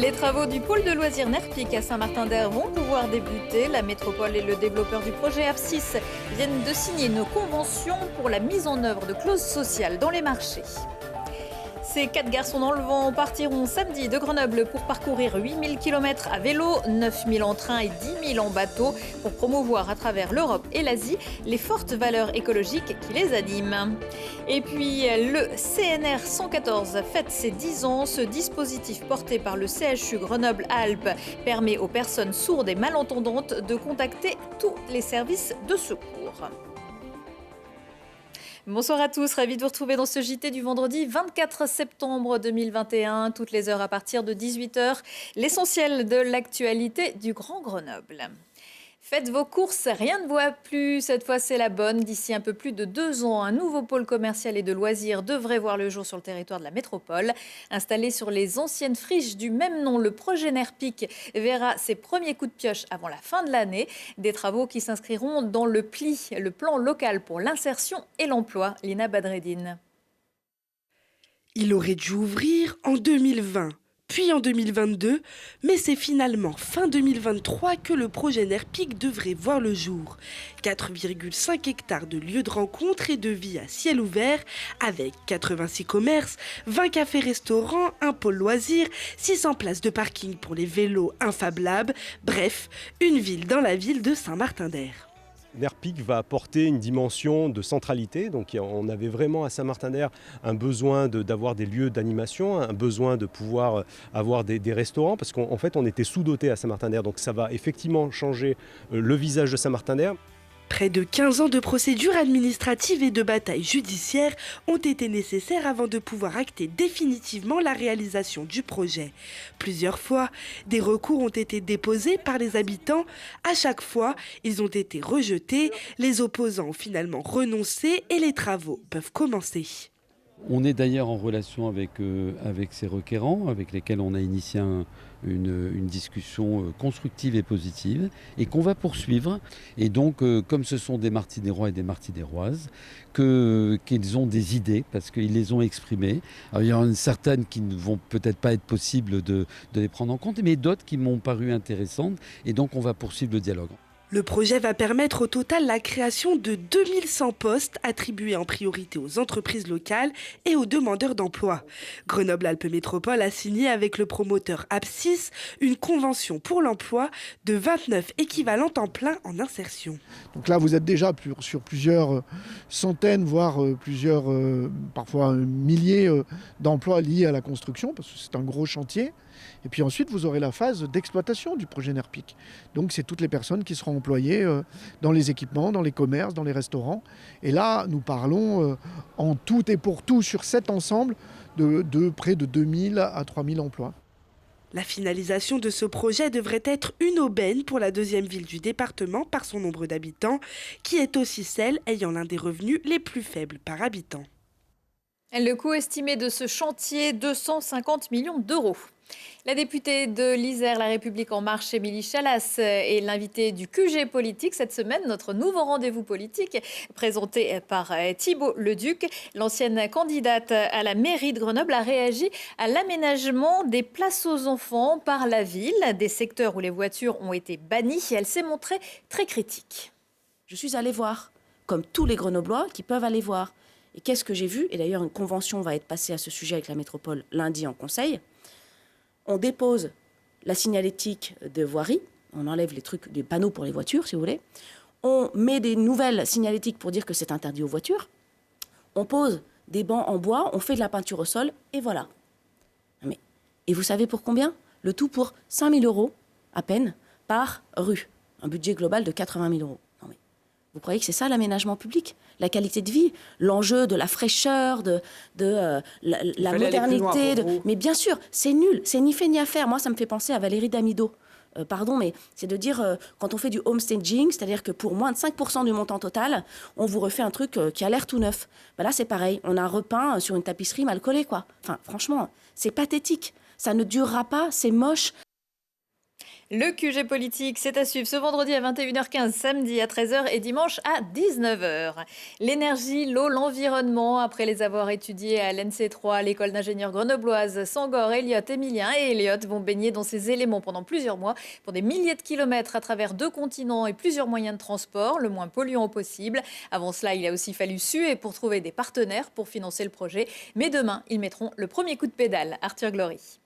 Les travaux du pôle de loisirs Nerpic à Saint-Martin-d'Air vont pouvoir débuter. La métropole et le développeur du projet Apsis viennent de signer une convention pour la mise en œuvre de clauses sociales dans les marchés. Ces 4 garçons dans le vent partiront samedi de Grenoble pour parcourir 8000 km à vélo, 9000 en train et 10 000 en bateau pour promouvoir à travers l'Europe et l'Asie les fortes valeurs écologiques qui les animent. Et puis le CNR 114 fête ses 10 ans. Ce dispositif porté par le CHU Grenoble-Alpes permet aux personnes sourdes et malentendantes de contacter tous les services de secours. Bonsoir à tous, ravi de vous retrouver dans ce JT du vendredi 24 septembre 2021, toutes les heures à partir de 18h, l'essentiel de l'actualité du Grand Grenoble. Faites vos courses, rien ne voit plus. Cette fois, c'est la bonne. D'ici un peu plus de 2 ans, un nouveau pôle commercial et de loisirs devrait voir le jour sur le territoire de la métropole. Installé sur les anciennes friches du même nom, le projet Nerpic verra ses premiers coups de pioche avant la fin de l'année. Des travaux qui s'inscriront dans le PLI, le plan local pour l'insertion et l'emploi. Lina Badreddine. Il aurait dû ouvrir en 2020. Puis en 2022, mais c'est finalement fin 2023 que le projet Nerpic devrait voir le jour. 4,5 hectares de lieux de rencontre et de vie à ciel ouvert, avec 86 commerces, 20 cafés-restaurants, un pôle loisirs, 600 places de parking pour les vélos, un Fab Lab, bref, une ville dans la ville de Saint-Martin-d'Air. Nerpic va apporter une dimension de centralité, donc on avait vraiment à Saint-Martin-d'Air un besoin d'avoir des lieux d'animation, un besoin de pouvoir avoir des restaurants, parce qu'en fait on était sous-doté à Saint-Martin-d'Air, donc ça va effectivement changer le visage de Saint-Martin-d'Air. Près de 15 ans de procédures administratives et de batailles judiciaires ont été nécessaires avant de pouvoir acter définitivement la réalisation du projet. Plusieurs fois, des recours ont été déposés par les habitants. À chaque fois, ils ont été rejetés, les opposants ont finalement renoncé et les travaux peuvent commencer. On est d'ailleurs en relation avec ces requérants, avec lesquels on a initié une discussion constructive et positive, et qu'on va poursuivre. Et donc, comme ce sont des Martinairois et des Martinairoises, qu'ils ont des idées, parce qu'ils les ont exprimées. Alors, il y en a certaines qui ne vont peut-être pas être possibles de les prendre en compte, mais d'autres qui m'ont paru intéressantes, et donc on va poursuivre le dialogue. Le projet va permettre au total la création de 2100 postes attribués en priorité aux entreprises locales et aux demandeurs d'emploi. Grenoble-Alpes Métropole a signé avec le promoteur Apsis une convention pour l'emploi de 29 équivalents temps plein en insertion. Donc là, vous êtes déjà sur plusieurs centaines, voire parfois milliers d'emplois liés à la construction, parce que c'est un gros chantier. Et puis ensuite, vous aurez la phase d'exploitation du projet Nerpic. Donc c'est toutes les personnes qui seront employées dans les équipements, dans les commerces, dans les restaurants. Et là, nous parlons en tout et pour tout sur cet ensemble de près de 2000 à 3000 emplois. La finalisation de ce projet devrait être une aubaine pour la deuxième ville du département par son nombre d'habitants, qui est aussi celle ayant l'un des revenus les plus faibles par habitant. Le coût estimé de ce chantier, 250 millions d'euros. La députée de l'Isère, La République En Marche, Émilie Chalas, est l'invitée du QG politique cette semaine, notre nouveau rendez-vous politique, présenté par Thibault Leduc. L'ancienne candidate à la mairie de Grenoble a réagi à l'aménagement des places aux enfants par la ville, des secteurs où les voitures ont été bannies. Elle s'est montrée très critique. Je suis allée voir, comme tous les Grenoblois qui peuvent aller voir. Et qu'est-ce que j'ai vu? Et d'ailleurs, une convention va être passée à ce sujet avec la métropole lundi en conseil. On dépose la signalétique de voirie, on enlève les trucs, des panneaux pour les voitures, si vous voulez. On met des nouvelles signalétiques pour dire que c'est interdit aux voitures. On pose des bancs en bois, on fait de la peinture au sol, et voilà. Et vous savez pour combien? Le tout pour 5 000 € à peine par rue. Un budget global de 80 000 €. Vous croyez que c'est ça l'aménagement public? La qualité de vie, l'enjeu de la fraîcheur, de la modernité. Mais bien sûr, c'est nul, c'est ni fait ni à faire. Moi, ça me fait penser à Valérie Damido. Pardon, mais c'est de dire, quand on fait du homestaging, c'est-à-dire que pour moins de 5% du montant total, on vous refait un truc qui a l'air tout neuf. Ben là, c'est pareil, on a repeint sur une tapisserie mal collée, quoi. Enfin, franchement, c'est pathétique. Ça ne durera pas, c'est moche. Le QG politique, c'est à suivre ce vendredi à 21h15, samedi à 13h et dimanche à 19h. L'énergie, l'eau, l'environnement, après les avoir étudiés à l'NC3, l'école d'ingénieurs grenobloise, Sangor, Elliott, Emilien et Elliott vont baigner dans ces éléments pendant plusieurs mois pour des milliers de kilomètres à travers 2 continents et plusieurs moyens de transport, le moins polluant possible. Avant cela, il a aussi fallu suer pour trouver des partenaires pour financer le projet. Mais demain, ils mettront le premier coup de pédale. Arthur Glory.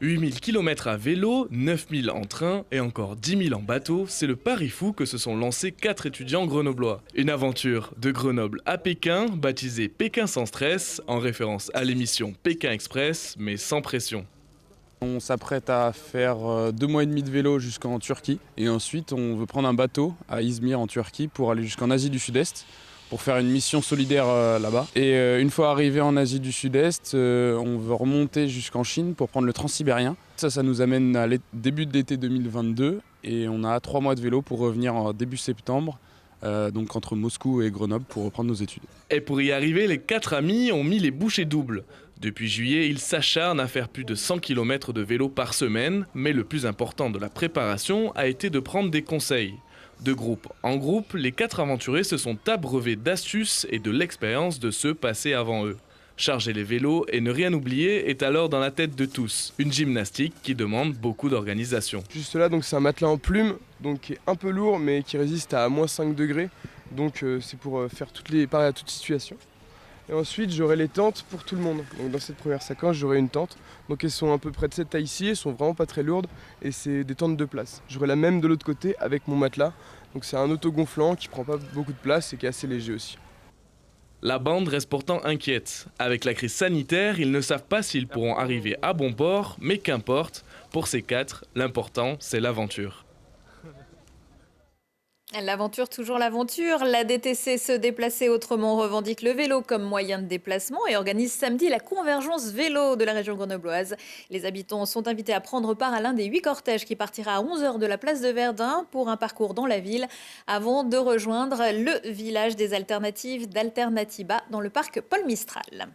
8000 km à vélo, 9000 en train et encore 10 000 en bateau, c'est le pari fou que se sont lancés 4 étudiants grenoblois. Une aventure de Grenoble à Pékin, baptisée Pékin sans stress, en référence à l'émission Pékin Express, mais sans pression. On s'apprête à faire 2 mois et demi de vélo jusqu'en Turquie et ensuite on veut prendre un bateau à Izmir en Turquie pour aller jusqu'en Asie du Sud-Est, pour faire une mission solidaire là-bas. Et une fois arrivé en Asie du Sud-Est, on veut remonter jusqu'en Chine pour prendre le transsibérien. Ça nous amène à début de l'été 2022 et on a 3 mois de vélo pour revenir en début septembre, donc entre Moscou et Grenoble pour reprendre nos études. Et pour y arriver, les 4 amis ont mis les bouchées doubles. Depuis juillet, ils s'acharnent à faire plus de 100 km de vélo par semaine, mais le plus important de la préparation a été de prendre des conseils. De groupe en groupe, les 4 aventurés se sont abreuvés d'astuces et de l'expérience de ceux passés avant eux. Charger les vélos et ne rien oublier est alors dans la tête de tous. Une gymnastique qui demande beaucoup d'organisation. Juste là, donc c'est un matelas en plume, donc qui est un peu lourd mais qui résiste à moins 5 degrés. Donc c'est pour faire pareil à toute situation. Et ensuite j'aurai les tentes pour tout le monde. Donc dans cette première sacoche j'aurai une tente. Donc elles sont à peu près de cette taille-ci, elles sont vraiment pas très lourdes et c'est des tentes de place. J'aurai la même de l'autre côté avec mon matelas. Donc c'est un autogonflant qui prend pas beaucoup de place et qui est assez léger aussi. La bande reste pourtant inquiète. Avec la crise sanitaire, ils ne savent pas s'ils pourront arriver à bon port, mais qu'importe, pour ces 4, l'important c'est l'aventure. L'aventure, toujours l'aventure. La DTC Se déplacer autrement revendique le vélo comme moyen de déplacement et organise samedi la convergence vélo de la région grenobloise. Les habitants sont invités à prendre part à l'un des 8 cortèges qui partira à 11h de la place de Verdun pour un parcours dans la ville avant de rejoindre le village des alternatives d'Alternatiba dans le parc Paul Mistral.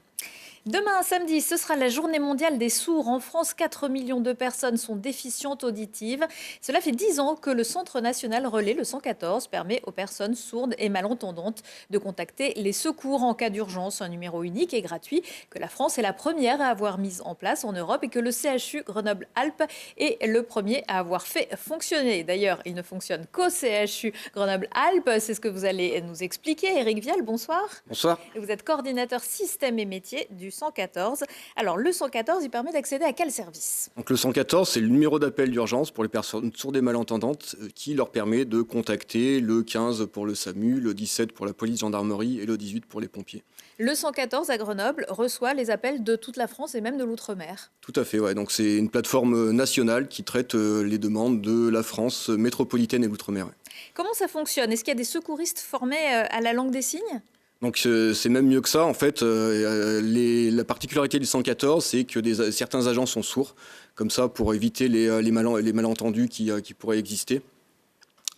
Demain, samedi, ce sera la journée mondiale des sourds. En France, 4 millions de personnes sont déficientes auditives. Cela fait 10 ans que le Centre national relais, le 114, permet aux personnes sourdes et malentendantes de contacter les secours en cas d'urgence. Un numéro unique et gratuit que la France est la première à avoir mis en place en Europe et que le CHU Grenoble-Alpes est le premier à avoir fait fonctionner. D'ailleurs, il ne fonctionne qu'au CHU Grenoble-Alpes. C'est ce que vous allez nous expliquer. Éric Vial, bonsoir. Bonsoir. Vous êtes coordinateur système et métiers du 114. Alors, le 114, il permet d'accéder à quel service ? Donc le 114, c'est le numéro d'appel d'urgence pour les personnes sourdes et malentendantes qui leur permet de contacter le 15 pour le SAMU, le 17 pour la police gendarmerie et le 18 pour les pompiers. Le 114 à Grenoble reçoit les appels de toute la France et même de l'outre-mer. Tout à fait, ouais. Donc c'est une plateforme nationale qui traite les demandes de la France métropolitaine et l'outre-mer. Ouais. Comment ça fonctionne ? Est-ce qu'il y a des secouristes formés à la langue des signes ? Donc c'est même mieux que ça. En fait, la particularité du 114, c'est que certains agents sont sourds, comme ça pour éviter les malentendus qui pourraient exister.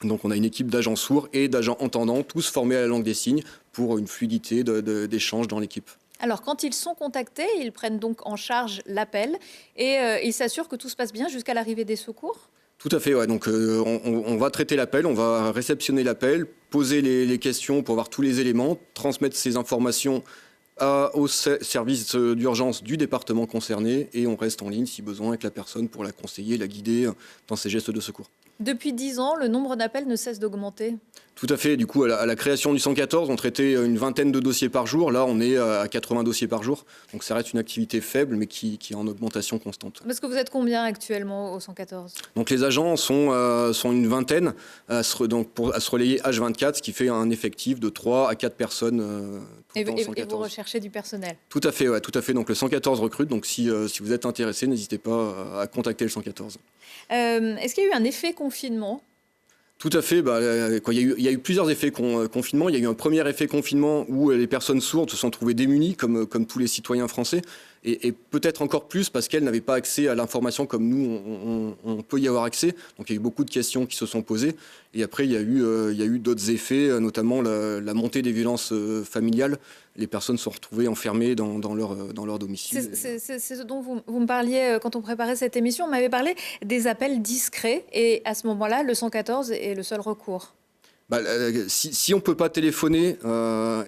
Donc on a une équipe d'agents sourds et d'agents entendants, tous formés à la langue des signes, pour une fluidité d'échange dans l'équipe. Alors quand ils sont contactés, ils prennent donc en charge l'appel et ils s'assurent que tout se passe bien jusqu'à l'arrivée des secours ? Tout à fait, ouais. Donc on va traiter l'appel, on va réceptionner l'appel, poser les questions pour avoir tous les éléments, transmettre ces informations au service d'urgence du département concerné et on reste en ligne si besoin avec la personne pour la conseiller, la guider dans ses gestes de secours. Depuis 10 ans, le nombre d'appels ne cesse d'augmenter. Tout à fait. Du coup, à la création du 114, on traitait une vingtaine de dossiers par jour. Là, on est à 80 dossiers par jour. Donc ça reste une activité faible, mais qui est en augmentation constante. Parce que vous êtes combien actuellement au 114 ? Donc les agents sont une vingtaine à se relayer H24, ce qui fait un effectif de 3 à 4 personnes. Et vous recherchez du personnel ? Tout à fait, ouais, tout à fait. Donc le 114 recrute. Donc si vous êtes intéressé, n'hésitez pas à contacter le 114. Est-ce qu'il y a eu un effet confinement ? Tout à fait. Il y a eu plusieurs effets confinement. Il y a eu un premier effet confinement où les personnes sourdes se sont trouvées démunies, comme tous les citoyens français. et peut-être encore plus parce qu'elles n'avaient pas accès à l'information comme nous, on peut y avoir accès. Donc il y a eu beaucoup de questions qui se sont posées. Et après, il y a eu d'autres effets, notamment la montée des violences familiales. Les personnes sont retrouvées enfermées dans leur domicile. C'est ce dont vous me parliez quand on préparait cette émission. On m'avait parlé des appels discrets. Et à ce moment-là, le 114 est le seul recours. Si on ne peut pas téléphoner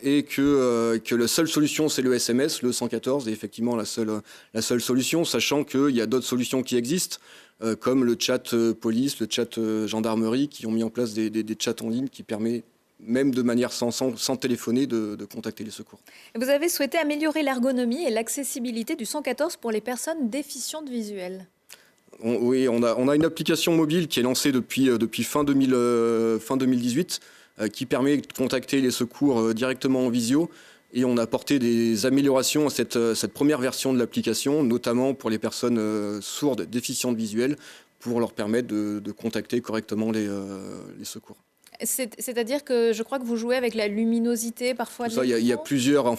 et que la seule solution c'est le SMS, le 114 est effectivement la seule solution, sachant qu'il y a d'autres solutions qui existent, comme le chat police, le chat gendarmerie, qui ont mis en place des chats en ligne qui permettent, même de manière sans téléphoner, de contacter les secours. Vous avez souhaité améliorer l'ergonomie et l'accessibilité du 114 pour les personnes déficientes visuelles. Oui, on a une application mobile qui est lancée depuis fin 2018 qui permet de contacter les secours directement en visio. Et on a apporté des améliorations à cette première version de l'application, notamment pour les personnes sourdes, déficientes visuelles, pour leur permettre de contacter correctement les secours. C'est-à-dire que je crois que vous jouez avec la luminosité parfois de l'écran. Il y a plusieurs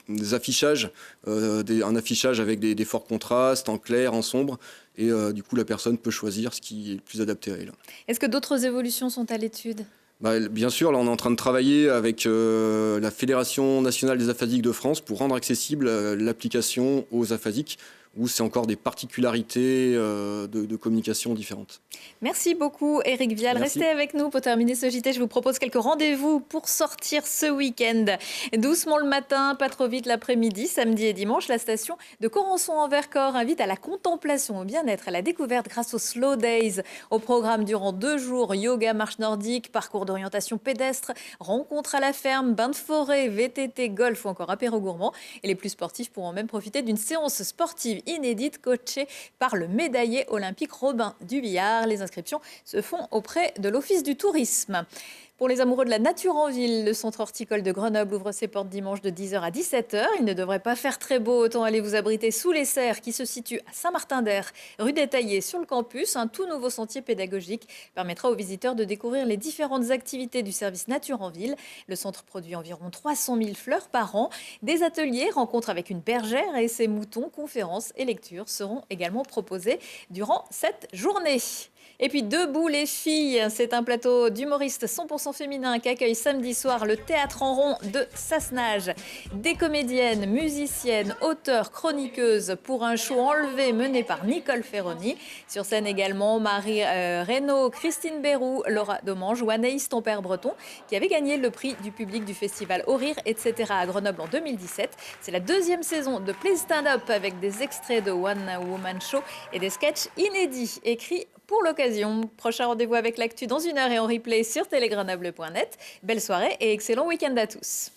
des affichages, un affichage avec des forts contrastes, en clair, en sombre, et du coup la personne peut choisir ce qui est le plus adapté à elle. Est-ce que d'autres évolutions sont à l'étude ? Bien sûr, là on est en train de travailler avec la Fédération nationale des aphasiques de France pour rendre accessible l'application aux aphasiques, où c'est encore des particularités de communication différentes. Merci beaucoup Éric Vial. Merci. Restez avec nous pour terminer ce JT. Je vous propose quelques rendez-vous pour sortir ce week-end. Doucement le matin, pas trop vite l'après-midi, samedi et dimanche. La station de Corançon en Vercors invite à la contemplation, au bien-être, à la découverte grâce aux Slow Days. Au programme durant 2 jours, yoga, marche nordique, parcours d'orientation pédestre, rencontres à la ferme, bain de forêt, VTT, golf ou encore apéro gourmand. Et les plus sportifs pourront même profiter d'une séance sportive inédite coachée par le médaillé olympique Robin Dubillard. Les inscriptions se font auprès de l'Office du tourisme. Pour les amoureux de la nature en ville, le centre horticole de Grenoble ouvre ses portes dimanche de 10h à 17h. Il ne devrait pas faire très beau, autant aller vous abriter sous les serres qui se situent à Saint-Martin-d'Air, rue des Taillés sur le campus. Un tout nouveau sentier pédagogique permettra aux visiteurs de découvrir les différentes activités du service nature en ville. Le centre produit environ 300 000 fleurs par an. Des ateliers, rencontres avec une bergère et ses moutons, conférences et lectures seront également proposés durant cette journée. Et puis Debout les filles, c'est un plateau d'humoristes 100% féminins qu'accueille samedi soir le Théâtre en rond de Sassenage. Des comédiennes, musiciennes, auteurs, chroniqueuses pour un show enlevé mené par Nicole Ferroni. Sur scène également Marie Reynaud, Christine Bérou, Laura Domange ou Anaïs Tempère-Breton qui avait gagné le prix du public du festival Au Rire, etc. à Grenoble en 2017. C'est la 2e saison de Play Stand Up avec des extraits de One Woman Show et des sketchs inédits écrits pour l'occasion. Prochain rendez-vous avec l'actu dans 1 heure et en replay sur telegrenoble.net. Belle soirée et excellent week-end à tous.